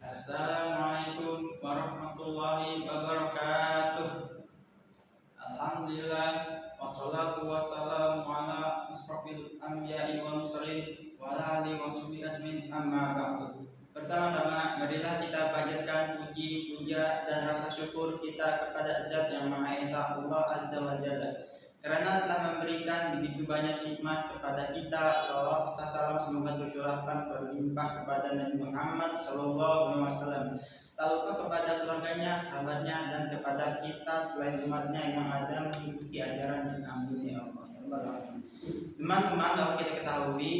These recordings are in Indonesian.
Assalamualaikum warahmatullahi wabarakatuh. Alhamdulillah wassalatu wassalamu ala asrofil anbiya'i wal mursalin wa ala alihi washabihi ajmain amma ba'du. Pertama-tama marilah kita panjatkan puji, puja dan rasa syukur kita kepada Zat yang Maha Esa, Allah Azza wa Jalla, karena telah memberikan begitu banyak nikmat kepada kita. Salawat serta salam semoga tercurahkan berlimpah kepada Nabi Muhammad Sallallahu Alaihi Wasallam, tak lupa kepada keluarganya, sahabatnya, dan kepada kita selain umatnya yang ada mengikuti ajaran dan amin ya Allah. Teman-teman, dapat kita ketahui,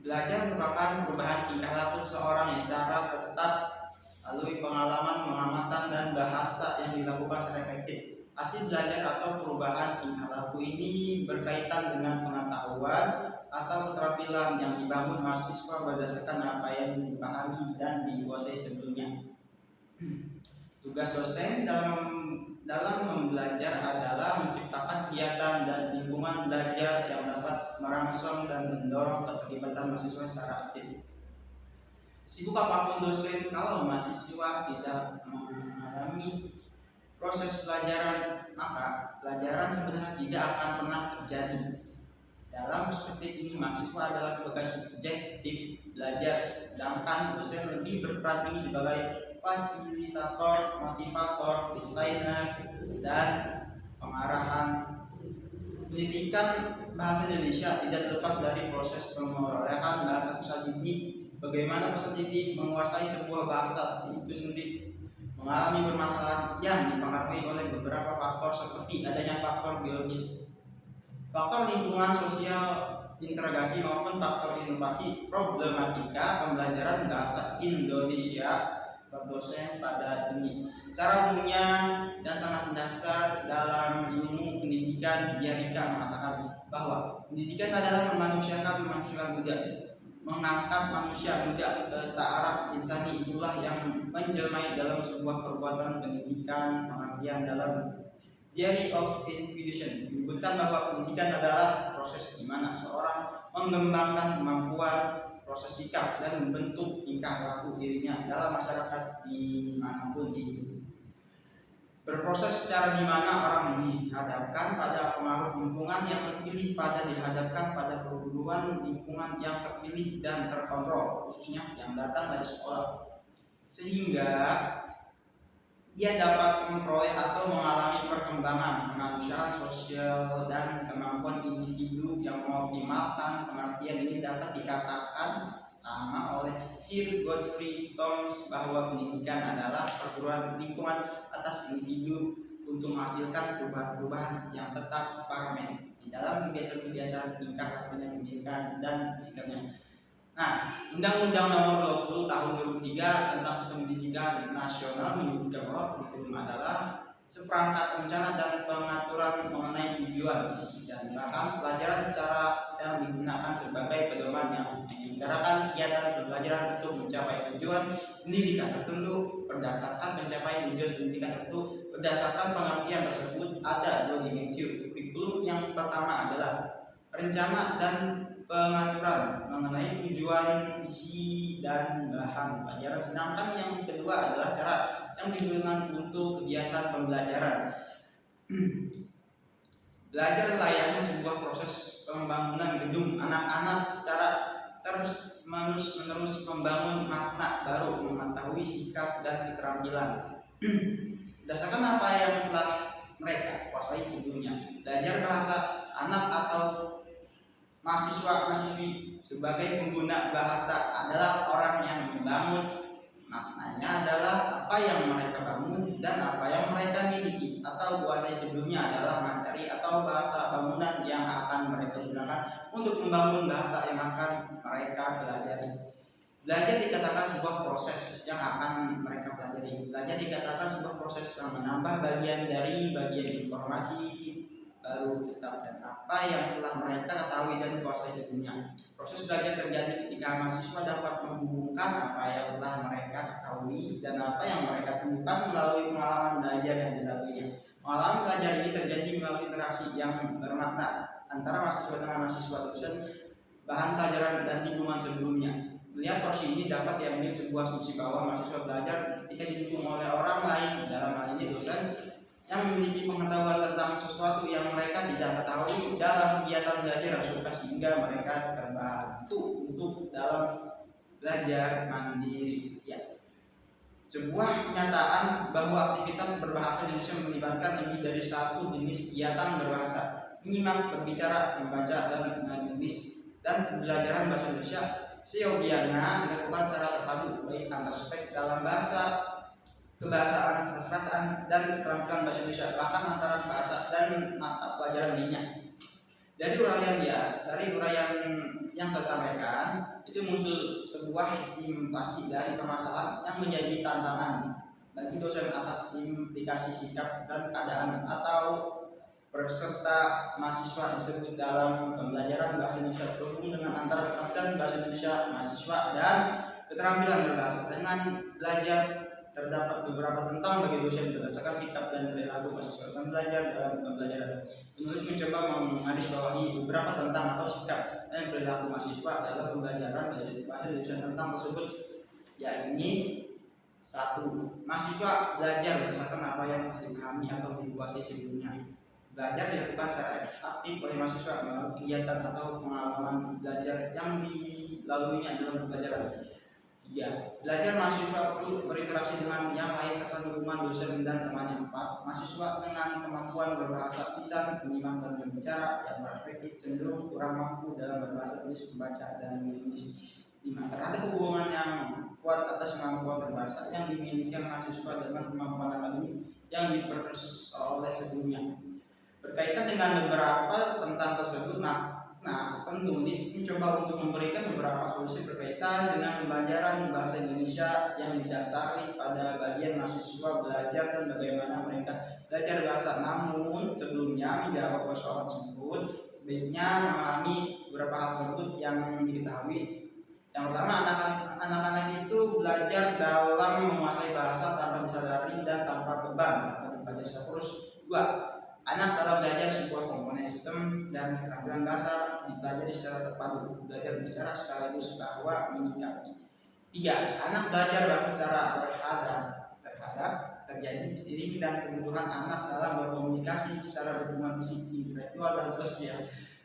belajar merupakan perubahan tingkah laku seseorang yang secara tetap melalui pengalaman, pengamatan, dan bahasa yang dilakukan secara efektif. Hasil belajar atau perubahan tingkah laku ini berkaitan dengan pengetahuan atau keterampilan yang dibangun mahasiswa berdasarkan apa yang dipahami dan dikuasai sebelumnya. Tugas dosen dalam membelajar adalah menciptakan kegiatan dan lingkungan belajar yang dapat merangsang dan mendorong keterlibatan mahasiswa secara aktif. Sibuk apapun dosen, kalau mahasiswa tidak mengalami proses pelajaran, maka pelajaran sebenarnya tidak akan pernah terjadi. Dalam perspektif ini, mahasiswa adalah sebagai subjektif belajar, sedangkan dosen lebih berperan tinggi sebagai fasilitator, motivator, desainer, dan pengarahan. Pendidikan bahasa Indonesia tidak terlepas dari proses pemerolehan bahasa peserta didik. Bagaimana peserta didik menguasai sebuah bahasa itu sendiri mengalami permasalahan yang dipengaruhi oleh beberapa faktor seperti adanya faktor biologis, faktor lingkungan sosial, interagasi maupun faktor inovasi. Problematika pembelajaran bahasa Indonesia berdosen pada ini secara umumnya dan sangat mendasar dalam ilmu pendidikan. Diarika mengatakan bahwa pendidikan adalah memanusiakan manusia muda, mengangkat manusia muda ke ta'aruf insani. Itulah yang menjelmai dalam sebuah perbuatan pendidikan. Pengertian dalam Theory of Education menyebutkan bahwa pendidikan adalah proses di mana seorang mengembangkan kemampuan, proses sikap, dan membentuk tingkah laku dirinya dalam masyarakat dimanapun hidup. Berproses secara di mana orang dihadapkan pada pengaruh lingkungan yang terpilih, dihadapkan pada perburuan lingkungan yang terpilih dan terkontrol, khususnya yang datang dari sekolah, sehingga ia dapat memperoleh atau mengalami perkembangan kemanusiaan sosial dan kemampuan individu yang mengoptimalkan. Pengertian ini dapat dikatakan sama oleh Sir Godfrey Thomas bahwa pendidikan adalah perburuan lingkungan atas individu untuk menghasilkan perubahan-perubahan yang tetap permanen di dalam kebiasaan-kebiasaan tingkah lakunya, pendidikan, dan sikapnya. Nah, Undang-Undang Nomor 20 Tahun 2003 tentang Sistem Pendidikan Nasional menyebutkan bahwa kurikulum adalah seperangkat rencana dan pengaturan mengenai tujuan, isi, dan bahan pelajaran secara yang digunakan sebagai pedoman yang menyelenggarakan kegiatan pembelajaran untuk mencapai tujuan pendidikan tertentu. Berdasarkan pencapaian tujuan pendidikan tertentu, berdasarkan pengertian tersebut ada dua dimensi kurikulum. Yang pertama adalah rencana dan pengaturan mengenai tujuan, isi, dan bahan pelajaran, sedangkan yang kedua adalah cara yang digunakan untuk kegiatan pembelajaran. Belajar layaknya sebuah proses pembangunan gedung. Anak-anak secara terus-menerus membangun makna baru, mengetahui sikap dan keterampilan berdasarkan apa yang telah mereka kuasai sebelumnya. Belajar bahasa, anak atau mahasiswa-mahasiswi sebagai pengguna bahasa adalah orang yang membangun. Maknanya adalah apa yang mereka bangun dan apa yang mereka miliki atau kuasai sebelumnya adalah materi atau bahasa bangunan yang akan mereka gunakan untuk membangun bahasa yang akan mereka pelajari. Belajar dikatakan sebuah proses yang akan mereka pelajari. Belajar dikatakan sebuah proses yang menambah bagian dari bagian informasi baru dan apa yang telah mereka ketahui dan kuasai sebelumnya. Proses belajar terjadi ketika mahasiswa dapat menghubungkan apa yang telah mereka ketahui dan apa yang mereka temukan melalui pengalaman belajar yang dilaluinya. Pengalaman belajar ini terjadi melalui interaksi yang bermakna antara mahasiswa dengan mahasiswa, dosen, bahan pelajaran, dan lingkungan sebelumnya. Melihat porsi ini dapat diambil sebuah asumsi bahwa mahasiswa belajar ketika didukung oleh orang lain, dalam hal ini dosen, yang memiliki pengetahuan tentang sesuatu yang mereka tidak ketahui dalam kegiatan belajar suka, sehingga mereka terbantu untuk dalam belajar mandiri. Ya. Sebuah kenyataan bahwa aktivitas berbahasa Indonesia melibatkan lebih dari satu jenis kegiatan berbahasa, menyimak, berbicara, membaca, dan menulis, dan pembelajaran bahasa Indonesia seyogianya dilakukan secara terpadu, baik antar aspek dalam bahasa, kebahasaan, kesastraan, dan keterampilan bahasa Indonesia, bahkan antara bahasa dan mata pelajaran lainnya. Dari uraian yang saya sampaikan, itu muncul sebuah implementasi dari permasalahan yang menjadi tantangan bagi dosen atas implikasi sikap dan keadaan atau peserta mahasiswa disebut dalam pembelajaran bahasa Indonesia terhubung dengan antara keterampilan bahasa Indonesia mahasiswa dan keterampilan berbahasa. Dengan belajar terdapat beberapa tentang bagi dosen berdasarkan sikap dan perilaku mahasiswa dan belajar dalam pembelajaran. Penulis mencoba menggarisbawahi beberapa tentang atau sikap dan perilaku mahasiswa dalam pembelajaran bahasa Indonesia tentang tersebut, yakni 1. Mahasiswa belajar berdasarkan apa yang telah dipahami atau dikuasai sebelumnya. Belajar dilakukan secara aktif oleh mahasiswa melalui kegiatan atau pengalaman belajar yang dilaluinya dalam pembelajaran. 3. Belajar mahasiswa perlu berinteraksi dengan yang lain serta dukungan dosen dan temannya. 4. Mahasiswa dengan kemampuan berbahasa lisan, menyimak dan berbicara yang berefektif cenderung kurang mampu dalam berbahasa tulis, membaca dan menulis. 5. Terhadap hubungan yang kuat atas kemampuan berbahasa yang dimiliki mahasiswa dengan kemampuan akademik yang diperoleh sebelumnya. Berkaitan dengan beberapa tentang tersebut, penulis mencoba untuk memberikan beberapa solusi berkaitan dengan pembelajaran bahasa Indonesia yang didasari pada bagian mahasiswa belajar dan bagaimana mereka belajar bahasa. Namun sebelumnya menjawab persoalan tersebut, sebaiknya memahami beberapa hal tersebut yang diketahui. Yang pertama, anak-anak itu belajar dalam menguasai bahasa tanpa disadari dan tanpa beban dapat dipelajari terus. 2. Anak dalam belajar sebuah komponen sistem dan keterampilan bahasa dipelajari secara terpadu, belajar bicara sekaligus bahwa menyikapi. 3. Anak belajar bahasa secara terhadap terjadi seiring dan kebutuhan anak dalam berkomunikasi secara berhubungan fisik, intelektual, dan sosial.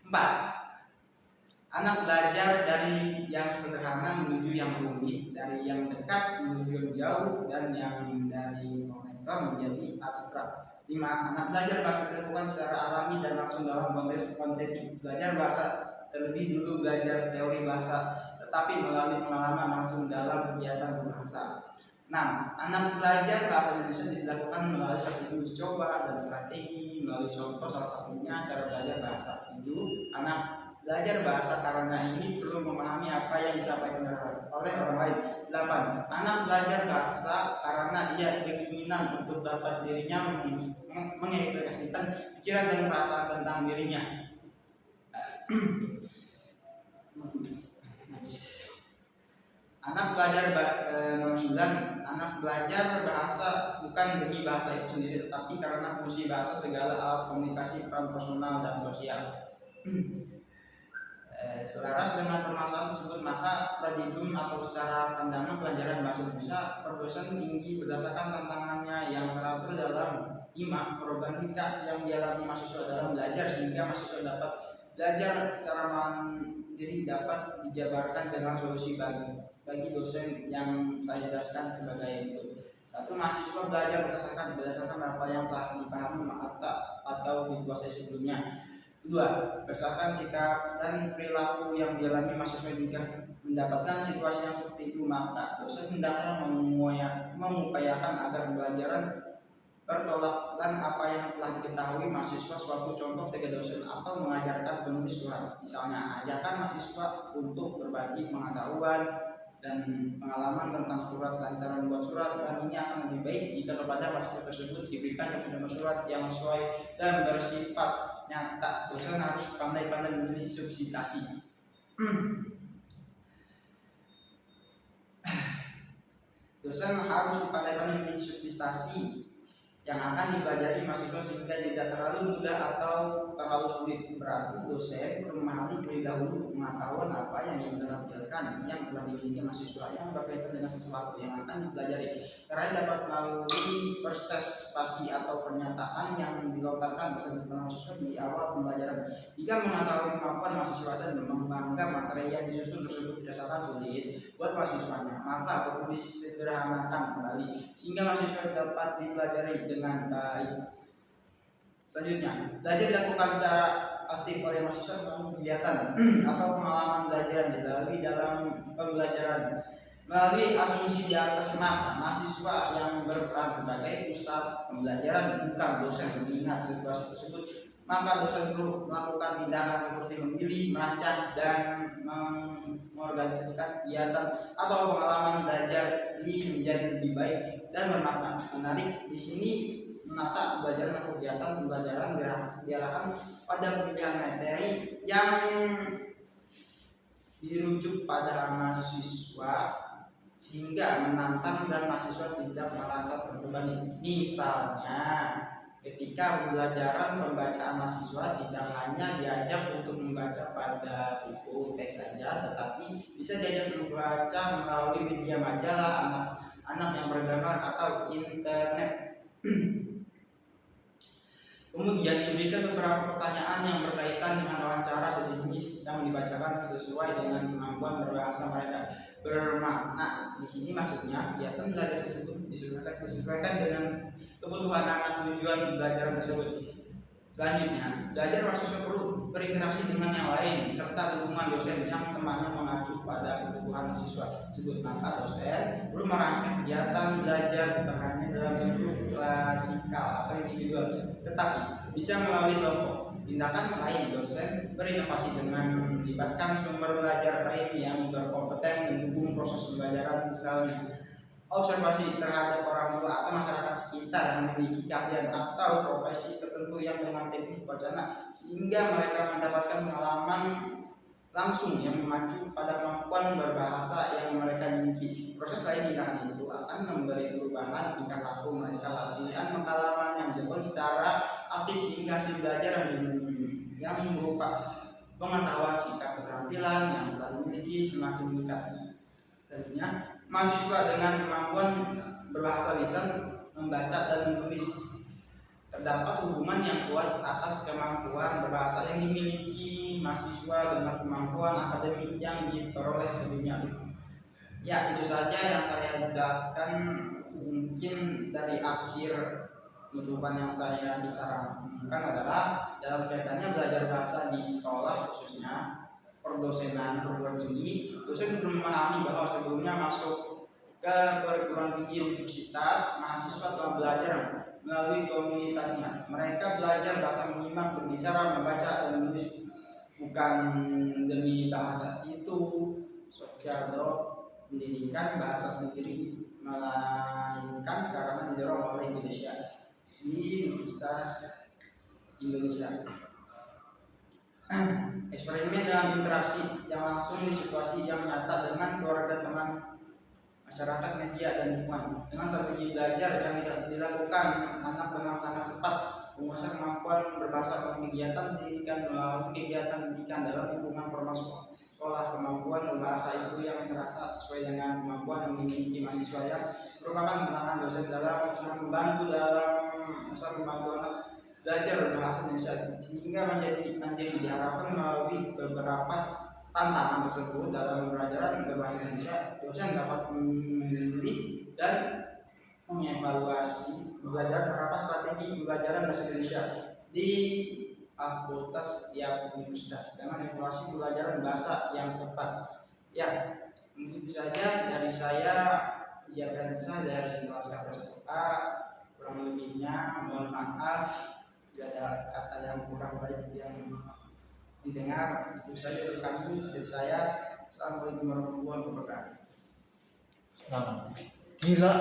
4. Anak belajar dari yang sederhana menuju yang rumit, dari yang dekat menuju yang jauh, dan yang dari konvensional menjadi abstrak. 5. Anak belajar bahasa dilakukan secara alami dan langsung dalam konteks konteknik. Belajar bahasa terlebih dulu belajar teori bahasa, tetapi melalui pengalaman langsung dalam kegiatan berbahasa. 6. Anak belajar bahasa Indonesia dilakukan melalui strategi uji coba dan strategi melalui contoh, salah satunya cara belajar bahasa. 7. Anak belajar bahasa karena ini perlu memahami apa yang disampaikan oleh orang lain. 8. Anak belajar bahasa karena ia berkeinginan untuk dapat dirinya mengekspresikan pikiran dan perasaan tentang dirinya. Anak belajar nomor 9. Anak belajar bahasa bukan demi bahasa itu sendiri, tetapi karena fungsi bahasa segala alat komunikasi peran personal dan sosial. Selaras dengan permasalahan tersebut, maka paradigma atau secara pandangan pelajaran bahasa Indonesia perdosen tinggi berdasarkan tantangannya yang teratur dalam 5. Problematika yang dialami mahasiswa dalam belajar sehingga mahasiswa dapat belajar secara mandiri dapat dijabarkan dengan solusi bagi dosen yang saya jelaskan sebagai berikut. 1. Mahasiswa belajar berdasarkan apa yang telah dipahami atau dikuasai sebelumnya. 2. Berdasarkan sikap dan perilaku yang dialami mahasiswa jika mendapatkan situasi yang seperti itu, maka dosen hendaknya mengupayakan agar pembelajaran bertolak dan apa yang telah diketahui mahasiswa. Suatu contoh ketika dosen atau mengajarkan penulis surat, misalnya ajakan mahasiswa untuk berbagi pengetahuan dan pengalaman tentang surat dan cara membuat surat, dan ini akan lebih baik jika kepada mahasiswa tersebut diberikan contoh surat yang sesuai dan bersifat nyata. Dosen harus pandai-pandai memilih substitusi. Dosen harus pandai-pandai memilih substitusi yang akan dipelajari mahasiswa sehingga tidak terlalu mudah atau terlalu sulit. Berarti dosen memahami terlebih dahulu pengetahuan apa yang ditampilkan yang telah dimiliki mahasiswa yang berkaitan dengan sesuatu yang akan dipelajari. Caranya dapat melalui presentasi atau pernyataan yang dilontarkan oleh mahasiswa di awal pembelajaran. Jika mengetahui kemampuan mahasiswa dan menganggap materi yang disusun tersebut dirasakan sulit buat mahasiswanya, maka perlu disederhanakan kembali sehingga mahasiswa dapat dipelajari dengan baik. Selanjutnya, belajar dilakukan secara aktif oleh mahasiswa melalui kegiatan atau pengalaman belajar yang dilalui dalam pembelajaran. Melalui asumsi di atas, maka mahasiswa yang berperan sebagai pusat pembelajaran bukan dosen mengingat situasi tersebut, maka dosen perlu melakukan tindakan seperti memilih, merancang, dan mengorganisasikan kegiatan atau pengalaman belajar menjadi lebih baik dan bermakna. Menarik di sini, menata pembelajaran atau kegiatan pembelajaran diarahkan pada pemilihan materi yang dirujuk pada mahasiswa sehingga menantang dan mahasiswa tidak merasa terbebani. Misalnya, ketika pembelajaran pembacaan mahasiswa tidak hanya diajak untuk membaca pada buku teks saja, tetapi bisa diajak membaca melalui media majalah, anak-anak yang bergambar atau internet. Kemudian diberikan beberapa pertanyaan yang berkaitan dengan wawancara sejenis yang dibacakan sesuai dengan kemampuan berbahasa mereka. Bermakna di sini maksudnya kegiatan belajar tersebut disesuaikan dengan kebutuhan anak tujuan belajar tersebut. Selanjutnya, belajar mahasiswa perlu berinteraksi dengan yang lain serta dukungan dosen yang temannya mengacu pada kebutuhan mahasiswa tersebut. Maka dosen perlu merancang kegiatan belajar bukan hanya dalam bentuk klasikal atau individual, tetapi bisa melalui kelompok. Tindakan lain, dosen berinovasi dengan melibatkan sumber belajar lain yang berkompeten mendukung proses pembelajaran, misalnya observasi terhadap orang tua atau masyarakat sekitar yang memiliki keahlian atau profesi tertentu yang dengan teknik wacana, sehingga mereka mendapatkan pengalaman langsung yang mengacu pada kemampuan berbahasa yang mereka miliki. Proses lain tindakan itu akan memberi perubahan tingkah laku mereka, latihan pengalaman yang dilakukan secara aktif sehingga hasil belajar yang berupa pengetahuan, sikap, keterampilan yang telah dimiliki semakin meningkat. Tentunya mahasiswa dengan kemampuan berbahasa lisan, membaca dan menulis, terdapat hubungan yang kuat atas kemampuan berbahasa yang dimiliki mahasiswa dengan kemampuan akademik yang diperoleh sebelumnya. Ya, itu saja yang saya jelaskan mungkin dari akhir penutupan yang saya bisa rangkumkan adalah dalam kaitannya belajar bahasa di sekolah, khususnya perdosenan perguruan tinggi. Dosen belum memahami bahwa sebelumnya masuk ke perguruan tinggi universitas, mahasiswa telah belajar melalui komunitasnya. Mereka belajar bahasa menyimak, berbicara, membaca, dan menulis bukan demi bahasa itu. Sosial pendidikan bahasa sendiri, melainkan karena didorong oleh Indonesia di Universitas Indonesia. Eksperimen dengan interaksi yang langsung di situasi yang nyata dengan keluarga, teman, masyarakat, media, dan lingkungan. Dengan strategi belajar yang dilakukan anak dengan sangat cepat menguasai kemampuan berbahasa melalui kegiatan pendidikan melalui kegiatan pendidikan dalam lingkungan formal sekolah. Kemampuan berbahasa itu yang terasa sesuai dengan kemampuan yang dimiliki mahasiswa yang merupakan tantangan dosen dalam usaha membantu anak belajar berbahasa Indonesia, sehingga menjadi diharapkan melalui beberapa tantangan tersebut dalam pembelajaran berbahasa Indonesia, dosen dapat memilih dan mengevaluasi belajar beberapa strategi pembelajaran bahasa Indonesia di fakultas setiap universitas dengan evaluasi pembelajaran bahasa yang tepat. Ya, mungkin itu saja dari saya. Ziarah dari kelas KPS kurang lebihnya mohon maaf tidak ada kata yang kurang baik yang didengar. Itu saja dari saya. Assalamualaikum warahmatullahi wabarakatuh. Gila.